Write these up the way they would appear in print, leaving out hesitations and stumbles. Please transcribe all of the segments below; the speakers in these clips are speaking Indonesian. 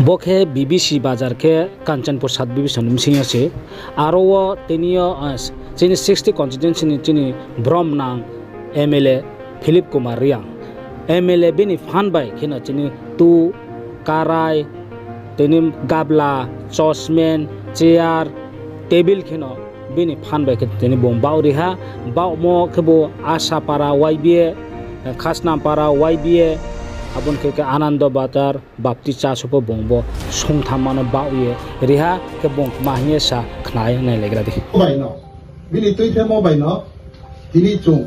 Bokhe BBC bazar ke Kanchanpur South BBC numsing ase aro tenio chini 60 constituency ni chini Brom nang MLA Philip Kumar Riang MLA bini fan bai khina chini tu karai tenim gabla chosmen chair table khino bini fan bai ke teni bom bauri ha baw mo khebo Asha para YBA Khasnam para YBA abon ke Anando Batar bapti cha sopo bongbo song thamano bauye riha ke bong mahye sa khnai nai legra di bai no bini tui the mo bai no tini chung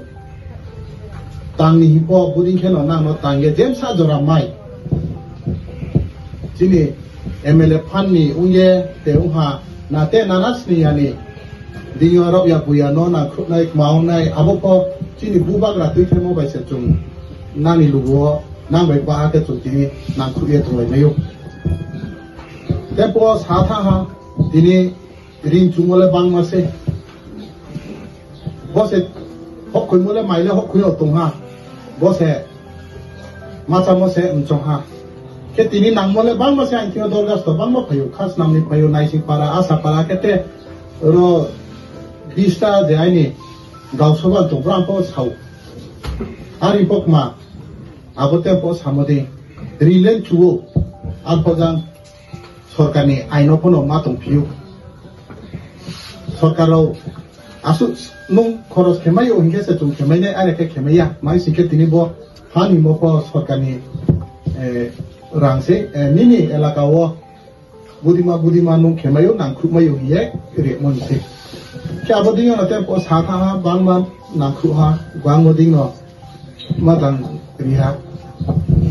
tang ni po budin khen no nang no tangge jem sa jora mai chini MLA phan ni unge te uha na te nanas ni ani dinyo rob ya buya no na nai maung nai aboko chini bubak ra tui the mo bai se chung nani lugo nang bai ba ke chung tini nang khuye thoi mayo tepo satha ha tini ring chungole bang ma se bose hok khoi mole maile hok khoi otung ha bose macha mo se umchong ha ke tini nang mole bang ma se an thio dorgas to bang ma phayo khas nam ni phayo nai sing para asa para ke te ro bista de ai ni gaw soba to bram po chau ari pok ma abote po samode rilen chuo alpojang sorkani aino pono matong piu sorkaro asu nung khoros khemayo hinge se tum khemai ne are ke khemaya mai sike tini bo hani mo po sorkani rangse nini elaka wo budima nung khemayo nang khrumayo ye re mon se kya bodingo na te po satha ha bangman nang khru ha bangmoding no matang riha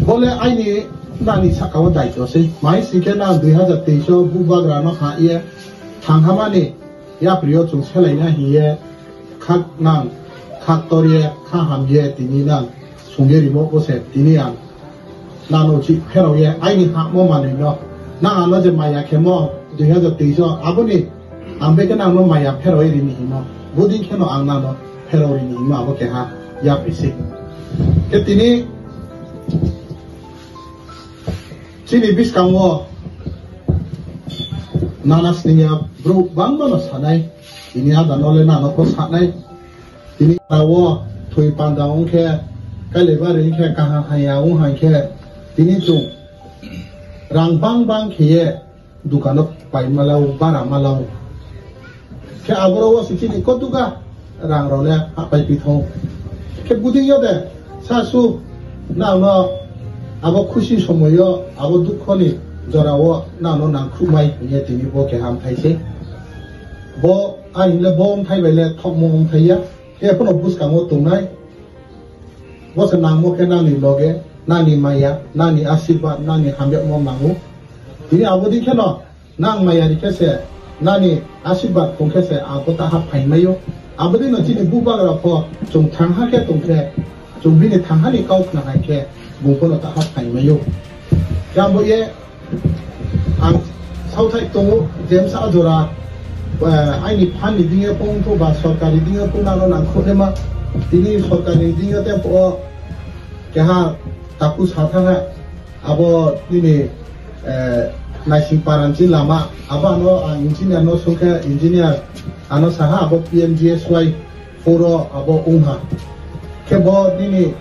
bole aini nani sakawa daito se mai sike na 2023 bubagra no ha ye thanghamani ya priyo chung selai na hiye khak nang khak toriye kha hamye tini nang sungeri mo ko se tini an nano chi phero ye aini ha mo mani no na ano je maya khemo 2023 aboni ambe ke nang no maya phero ri ni no budin kheno ang na no phero ri ni ma bo ke ha ya pisi ke tini chini biskang wo nanas niya bro bang mana sanai ini ada nole nano ko sanai ini tawo thui pandang ke kalebari ke kaha haya ung han ke ini tu rang bang ke dukano pai malau bara malau ke agoro wo sichini ko duga rang role apai pitho ke buding yode sasu na no abo khushi somoyo abo dukhoni jorawo nano nang khumai ye tini bo ke ham thaise bo ai le bom thai bele thok mong thaiya ke pono bus kango tunai bo se nang mo ke nani loge nani maya nani asirba nani hambe mo mangu tini abo di kheno nang maya ri ke se nani asirba tong ke se abo ta ha phai mayo abo di no chini buba ra pho chung thang ha ke tong ke chung bi ni thang ha ni kau na ha ke bungkono tak hak kai mayo jambo ye ang sauthai to jem sa jora ai ni phan ni dinge pong to ba sarkari dinge pong nalo nang khotema tini sarkari dinge te po ke ha tapu satha ha abo tini naising paranchi lama aba no engineer no sungke engineer ano saha abo PMGSY foro abo ungha ke bo tini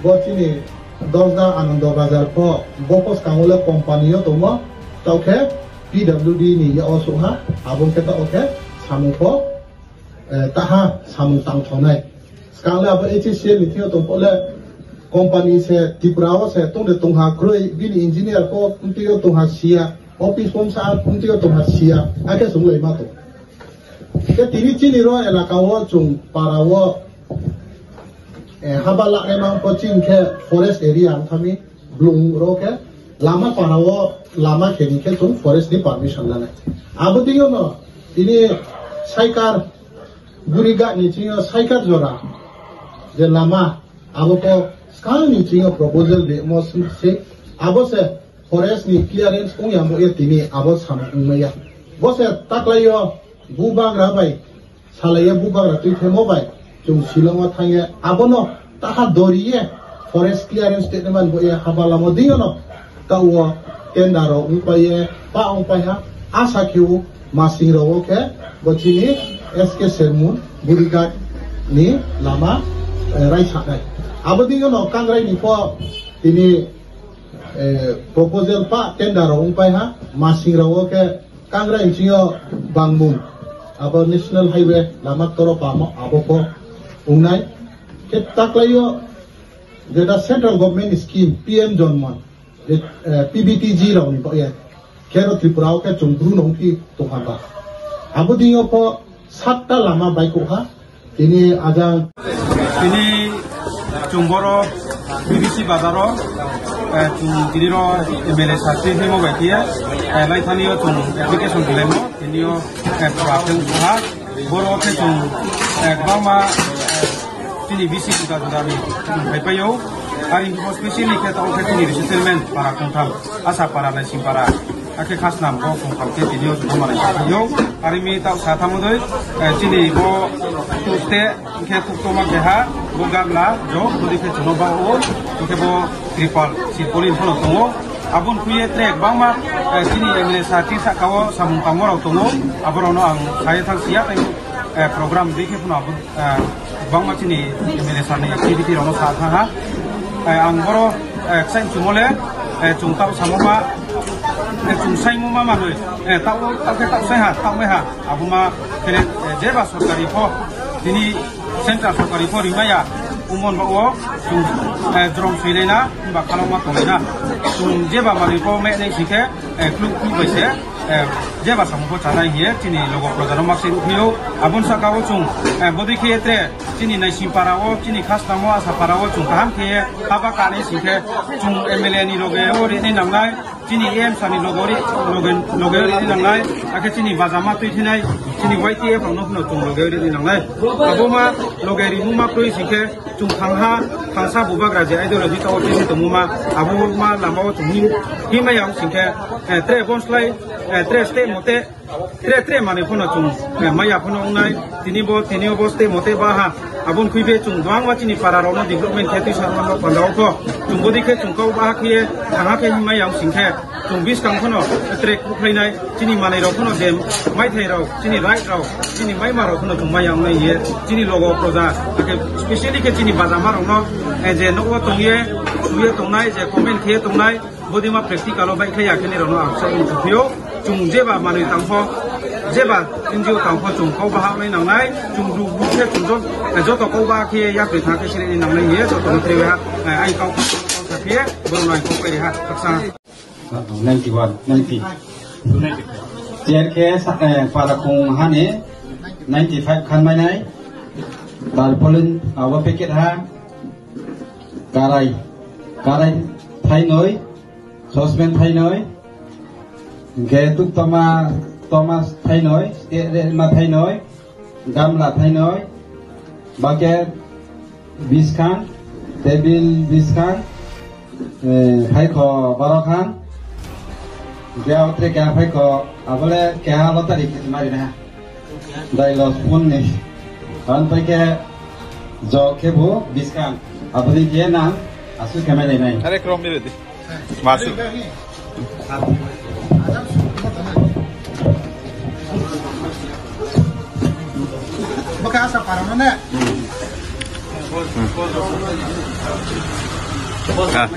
bo tini Dosda Anando Bazar po bopos kangole kompaniyo tomo tauke PWD ni ya osu ha abong kita oke samu po taha samu tang thonai skale abo HCL ni thio to pole kompani se tiprawa se tongde tongha kroi bini engineer po untiyo tongha sia office home sa untiyo tongha sia ake sunglei ma to ke tini chini ro elaka wo chung parawo habala emang coaching ke forest area ang kami blung ro ke lama parawo lama khedi ke tum forest ni permission lana abo diyo no ini saikar guriga ni chingo saikar jora je lama abo ko skal ni chingo proposal de mo se abo se forest ni clearance ung yam mo tini abo sam umaya bo se taklayo bubang rabai salaya bubang ra tu themo bai chung silonga thange abono taha doriye forest clearance statement bo ye habala mo dingo no tawo tendaro umpaye pa umpaya asa kiu masing rawo ke bocini SK Sermun Burigat ni lama rai saknai abadi no kangrai ni po ini proposal pa tendaro umpaya masing rawo ke kangrai jio bangmum abo national highway lama toro pa mo abo ko unai ke taklayo jeda central government scheme PM Jonmon PBTG raw ni po ya kero Tripura ke chungdru nong ki to khaba abo dingo po satta lama baiko ha ini ajang ini Jungboro BBC Bazaro chung diriro MLA sati hemo bakia lai thanio chung application dilemo tinio pratham ha boro ke chung bama tini BC juga ni hai payo hari ini spesial ke tau ke tini resettlement para kontam asa para nasim para ake khas nam ko kontam ke tinio thamara yo hari ini tau sathamudoi tini bo tuste ke tuktoma ke ha bogamla jo bodi ke chonoba o ke bo tripal sipolin phono tongo abun kuye trek bangma tini emle sati sakawo samung pamora tongo abrono ang saya thang sia program dikhe phono abun bangma tini emle sani activity rono sa tha ha ang boro sain chumole chungtau samoma chungsai moma manoi tau ke tau sai ha tau me ha abuma kele jeba sorkari pho tini central sorkari pho rimaya umon bawo chung drong filena ba kaloma tolena chung jeba mari pho me nei sike kluk kluk baise jeba sampo chanai hier tini logo prodano maxi rupio abun sakawo chung bodi khietre tini nai simparawo tini khas namo asa parawo chung kaham ke aba kane sike chung MLA ni loge ori ni namnai tini em sani logori logeri ni namnai ake tini bazama tu thinai tini YTF no no chung logeri ni namnai aboma logeri muma koi sike chung khangsa bubagra je ideology ta oti to muma abuma lamo chung hi ma yang sike tre bonslai tre ste mote tre mane phono chung maya phono unai tini bo ste mote ba ha abun kuibe chung dwang wa chini para rono development kheti sarma no pandao ko chung bodi khe chung kau ba khie thanga khe hi ma yang singkhe chung bis kang phono tre khuinai chini mane ro phono dem mai thai ro chini right ro chini mai ma ro phono chung ma yang nai ye chini logo proja ake specially ke chini bazama ro no je no wa tongye suye tongnai je comment khe tongnai bodi ma practical bai khe ya khene ro no aksai thupio chung jeba mane tangpho jeba NGO tangpho chung kau ba ha mai nang nai chung ru bu khe chung jo to kau ba khe ya pri tha ke sire ni nang nai ye jo to tre ha ai kau ta phie bo nai kau pai ha taksa 91 JRK para kung hane 95 khan mai nai tarpolin awa packet ha karai thai noi sosmen thai noi ge tuk Thomas thai noi ma thai noi gamla thai noi bucket biskan table biskan hai kho barakhan gao tre ka hai kho abole ka lo tarik mari na dai lo spoon ni an pai ke jo khebo biskan aboli je na asu kamai nai are krom ni de masu baka asa para mana Ah.